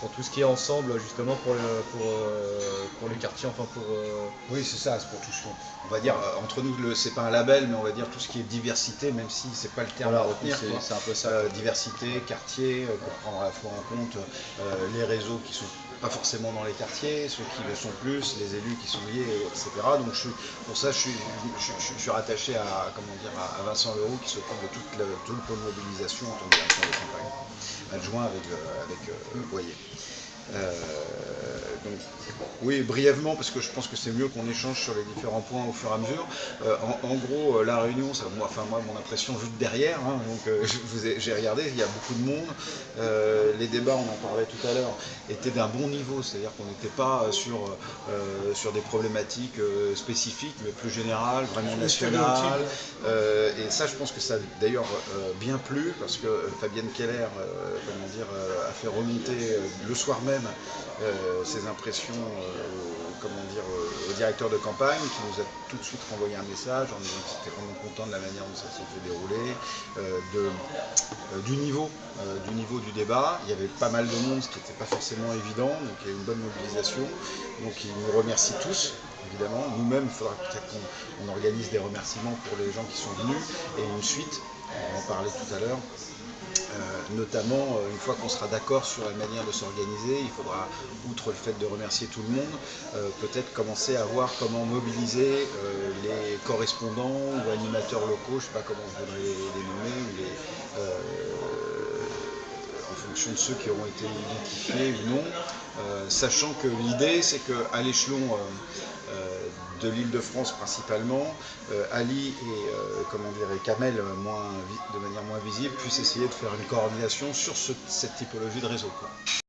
pour tout ce qui est ensemble justement pour les quartiers, enfin pour... Oui, c'est ça, c'est pour tout ce qu'on... On va dire, entre nous, c'est pas un label, mais on va dire tout ce qui est diversité, même si c'est pas le terme Voilà, à retenir. c'est un peu ça. Diversité, quartier, pour prendre à la fois en compte les réseaux qui sont pas forcément dans les quartiers, ceux qui le sont plus, les élus qui sont liés, etc. Donc pour ça, je suis rattaché à, comment dire, à Vincent Leroux qui s'occupe de tout le pôle mobilisation en tant que directeur de campagne, adjoint avec Boyer. Donc, oui, brièvement, parce que je pense que c'est mieux qu'on échange sur les différents points au fur et à mesure. En gros, la réunion, ça, moi, mon impression vue de derrière, hein, donc j'ai regardé, il y a beaucoup de monde. Les débats, on en parlait tout à l'heure, étaient d'un bon niveau, c'est-à-dire qu'on n'était pas sur des problématiques spécifiques, mais plus générales, vraiment nationales. Et ça, je pense que ça a d'ailleurs bien plu, parce que Fabienne Keller, comment dire, a fait remonter le soir même ses impressions au directeur de campagne, qui nous a tout de suite renvoyé un message en disant qu'il était vraiment content de la manière dont ça s'est fait dérouler, du niveau du débat. Il y avait pas mal de monde, ce qui n'était pas forcément évident, donc il y a eu une bonne mobilisation. Donc il nous remercie tous, évidemment. Nous-mêmes, il faudra peut-être qu'on organise des remerciements pour les gens qui sont venus, et une suite, on en parlait tout à l'heure. Notamment, une fois qu'on sera d'accord sur la manière de s'organiser, il faudra, outre le fait de remercier tout le monde, peut-être commencer à voir comment mobiliser les correspondants ou animateurs locaux, je ne sais pas comment je voudrais les nommer, en fonction de ceux qui auront été identifiés ou non, sachant que l'idée c'est qu'à l'échelon de l'Île-de-France principalement, Ali et Kamel, de manière moins visible, puissent essayer de faire une coordination sur cette typologie de réseau, quoi.